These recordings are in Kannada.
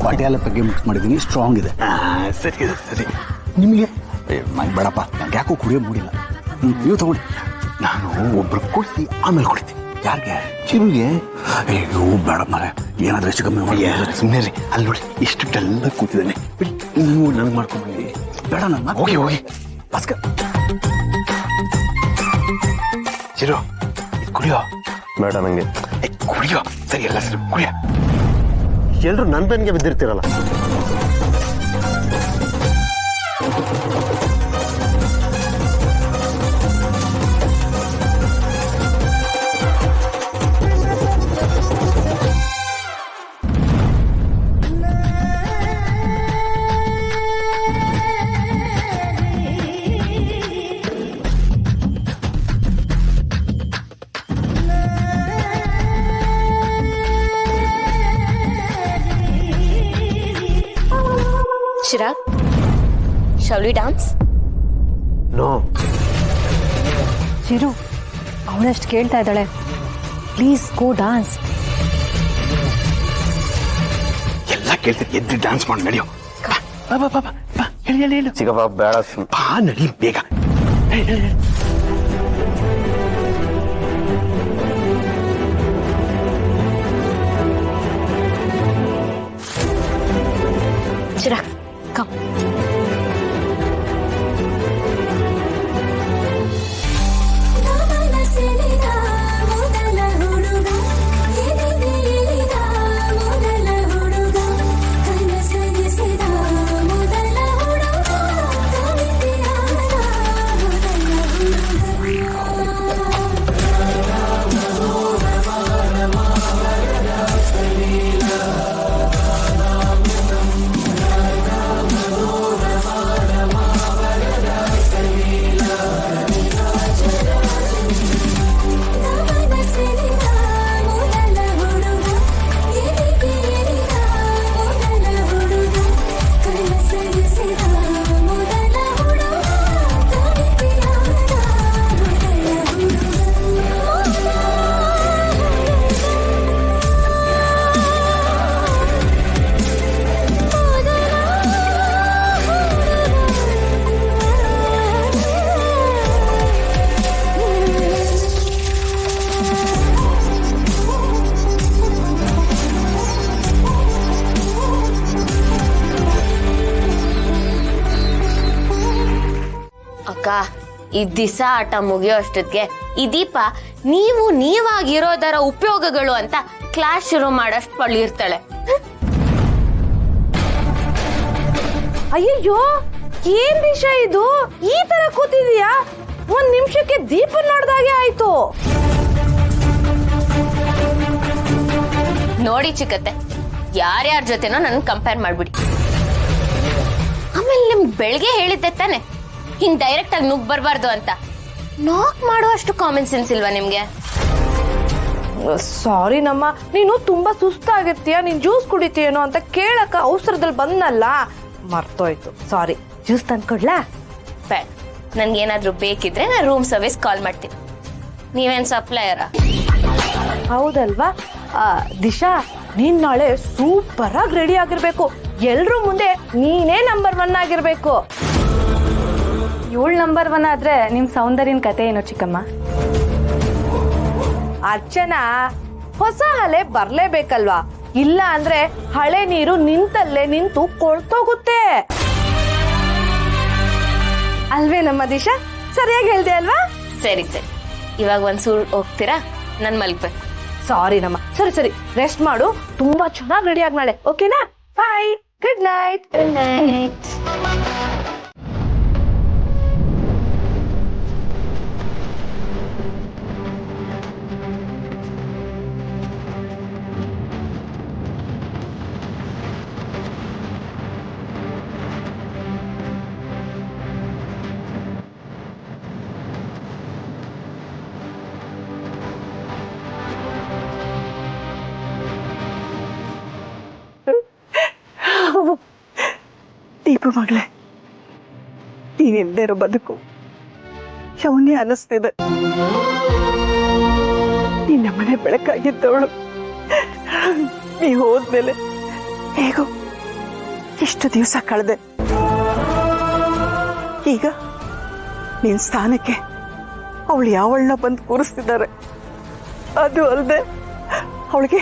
ಪಟಿಯಾಲ ಬಗ್ಗೆ ಮಿಕ್ಸ್ ಮಾಡಿದ್ದೀನಿ, ಸ್ಟ್ರಾಂಗ್ ಇದೆ. ಸರಿ ಸರಿ. ನಿಮಗೆ ನಂಗೆ ಬೇಡಪ್ಪ, ನಂಗೆ ಯಾಕೋ ಕುಡಿಯೋ ಮೂಡಿಲ್ಲ. ನೀವು ತಗೊಳ್ಳಿ. ನಾನು ಒಬ್ರು ಕೊಡ್ತಿ ಆಮೇಲೆ ಕೊಡ್ತೀನಿ. ಯಾರಿಗೆ? ಚಿರುಗೆ. ಅಯ್ಯೋ ಬೇಡ ಮರೆ, ಏನಾದರೂ ಹೆಚ್ಚು ಕಮ್ಮಿ ಮಾಡಿ. ಸುಮ್ಮನೆ ರೀ, ಅಲ್ಲಿ ನೋಡಿ ಎಷ್ಟು ಡಲ್ಲ ಕೂತಿದ್ದಾನೆ. ನೀವು ನನಗೆ ಮಾಡ್ಕೊಂಡ್ಬಂದಿ. ಬೇಡ ನನ್ನ ಹೋಗಿ ಹೋಗಿ ಬಸ್ಕ. ಚಿರು ಇದು ಕುಡಿಯೋ. ಬೇಡ ನಂಗೆ. ಕುಡಿಯೋ. ಸರಿ ಎಲ್ಲ ಸರಿ ಕುಡಿಯೋ. ಎಲ್ರು ನನ್ನ ಬೆನ್ಗೆ ಬಿದ್ದಿರ್ತೀರಲ್ಲ. Chirag, shall we dance? No. Chiru, ಅವಳಷ್ಟು ಕೇಳ್ತಾ ಇದ್ದಾಳೆ, ಪ್ಲೀಸ್ ಗೋ ಡಾನ್ಸ್. ಎಲ್ಲ ಕೇಳ್ತೀನಿ, ಎದ್ದು ಡ್ಯಾನ್ಸ್ ಮಾಡಿ ನಡಿಯೋ. ಬಾ ಬಾ ಬಾ ಬಾ ಬಾ, ಹೇಳಿ ಹೇಳಿ ಹೇಳು. ಚಿಕ್ಕಪ್ಪ ಬೇಡ. ಬಾ ನಡಿ ಬೇಗ. Chirag, come. ಈ ದಿಸ ಆಟ ಮುಗಿಯೋ ಅಷ್ಟೊತ್ತಿಗೆ ಈ ದೀಪ ನೀವಾಗಿರೋದರ ಉಪಯೋಗಗಳು ಅಂತ ಕ್ಲಾಸ್ ಶುರು ಮಾಡಷ್ಟು ಪಳ್ಳಿರ್ತಾಳೆ. ಅಯ್ಯಯ್ಯೋ, ಏನ್ ದಿಶಾ ಇದು, ಈ ತರ ಕೂತಿದೀಯಾ? ಒಂದ್ ನಿಮಿಷಕ್ಕೆ ದೀಪ ನೋಡ್ದಾಗೆ ಆಯ್ತು. ನೋಡಿ ಚಿಕ್ಕತ್ತೆ, ಯಾರ್ಯಾರ ಜೊತೆನೋ ನನ್ ಕಂಪೇರ್ ಮಾಡ್ಬಿಡಿ. ಆಮೇಲೆ ನಿಮ್ ಬೆಳಗ್ಗೆ ಹೇಳಿದ್ದೆ ತಾನೆ ಹಿಂಗ್ ಡೈರೆಕ್ಟ್ ಆಗಿ ನುಗ್ ಬರ್ಬಾರ್ದು ಅಂತ. ನಾಕ್ ಮಾಡುವಷ್ಟು ಕಾಮನ್ ಸೆನ್ಸ್ ಇಲ್ವಾ ನಿಮ್ಗೆ? ಸಾರಿ ನಮ್ಮ, ನೀನು ತುಂಬಾ ಸುಸ್ತಾಗಿರ್ತೀಯ, ನೀನ್ ಜ್ಯೂಸ್ ಕುಡಿತೀಯೇನೋ ಅಂತ ಕೇಳಕ ಅವಸರದಲ್ಲಿ ಬಂದಲ್ಲ, ಮರ್ತೋಯ್ತು. ಸಾರಿ. ಜ್ಯೂಸ್ ತಂದ್ಕೊಡ್ಲಾ? ಬೇಡ, ನನ್ಗೇನಾದ್ರೂ ಬೇಕಿದ್ರೆ ನಾನು ರೂಮ್ ಸರ್ವಿಸ್ ಕಾಲ್ ಮಾಡ್ತೀನಿ. ನೀವೇನ್ ಸಪ್ಲೈಯರ? ಹೌದಲ್ವಾ? ದಿಶಾ, ನೀನ್ ನಾಳೆ ಸೂಪರ್ ಆಗಿ ರೆಡಿ ಆಗಿರ್ಬೇಕು. ಎಲ್ರೂ ಮುಂದೆ ನೀನೇ ನಂಬರ್ 1 ಆಗಿರ್ಬೇಕು. ಇವಳು ನಂಬರ್ 1 ಆದ್ರೆ ನಿಮ್ ಸೌಂದರ್ಯನ ಕತೆ ಏನೋ ಚಿಕ್ಕಮ್ಮ? ಅರ್ಚನಾ, ಹೊಸ ಹಳೆ ಬರ್ಲೇಬೇಕಲ್ವಾ? ಇಲ್ಲ ಅಂದ್ರೆ ಹಳೆ ನೀರು ನಿಂತಲ್ಲೇ ನಿಂತು ಕೊಳ್ತೋಗುತ್ತೆ ಅಲ್ವೇ ನಮ್ಮ ದಿಶಾ? ಸರಿಯಾಗಿ ಹೇಳ್ದೆ ಅಲ್ವಾ? ಸರಿ ಸರಿ, ಇವಾಗ ಒಂದ್ಸೂರು ಹೋಗ್ತೀರಾ? ನನ್ ಮಲ್ಗ್ಬೇಕು. ಸಾರಿ ನಮ್ಮ. ಸರಿ ಸರಿ, ರೆಸ್ಟ್ ಮಾಡು. ತುಂಬಾ ಚೆನ್ನಾಗಿ ರೆಡಿ ಆಗಿ ನಾಳೆ, ಓಕೆನಾ? Bye, good night. Good night. Deepa ಮಗಳೇ, ನೀನಿಲ್ದೇ ಇರೋ ಬದುಕು ಶೌನ್ಯ ಅನ್ನಿಸ್ತಿದೆ. ನಿನ್ನ ಮನೆ ಬೆಳಕಾಗಿದ್ದವಳು ನೀ ಹೋದ್ಮೇಲೆ ಹೇಗೋ ಇಷ್ಟು ದಿವಸ ಕಳೆದೆ. ಈಗ ನಿನ್ ಸ್ಥಾನಕ್ಕೆ ಅವಳು ಯಾವಳನ್ನ ಬಂದು ಕೂರಿಸ್ತಿದ್ದಾರೆ. ಅದು ಅಲ್ಲದೆ ಅವಳಿಗೆ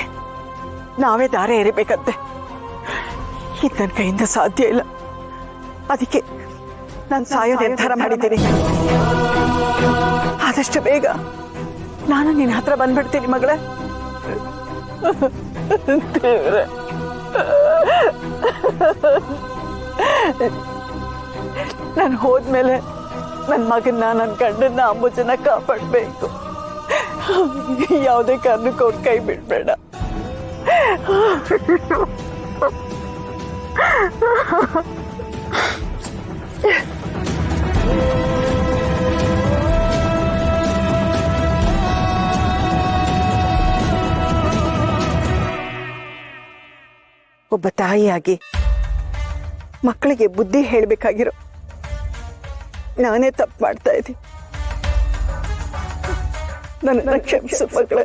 ನಾವೇ ದಾರೆ ಎರಿಬೇಕಂತೆ. ಇದು ನನ್ನ ಕೈಯಿಂದ ಸಾಧ್ಯ ಇಲ್ಲ. ಅದಕ್ಕೆ ನಾನು ಸಾಯೋ ನಿರ್ಧಾರ ಮಾಡಿದ್ದೀನಿ. ಆದಷ್ಟು ಬೇಗ ನಾನು ನಿನ್ನ ಹತ್ರ ಬಂದ್ಬಿಡ್ತೀನಿ ಮಗಳೇ. ದೇವ್ರೆ, ನಾನು ಹೋದ್ಮೇಲೆ ನನ್ನ ಮಗನ್ನ, ನನ್ನ ಗಂಡನ್ನ, ಅಂಬುಜನ್ನ ಕಾಪಾಡಬೇಕು. ಯಾವುದೇ ಕಾರಣಕ್ಕೂ ಅವ್ರ ಕೈ ಬಿಡ್ಬೇಡ. ಒಬ್ಬ ತಾಯಿಯಾಗಿ ಮಕ್ಕಳಿಗೆ ಬುದ್ಧಿ ಹೇಳಬೇಕಾಗಿರೋ ನಾನೇ ತಪ್ಪು ಮಾಡ್ತಾ ಇದ್ದೀನಿ. ನನ್ನ ಕ್ಷಮಿಸು ಮಕ್ಕಳೇ.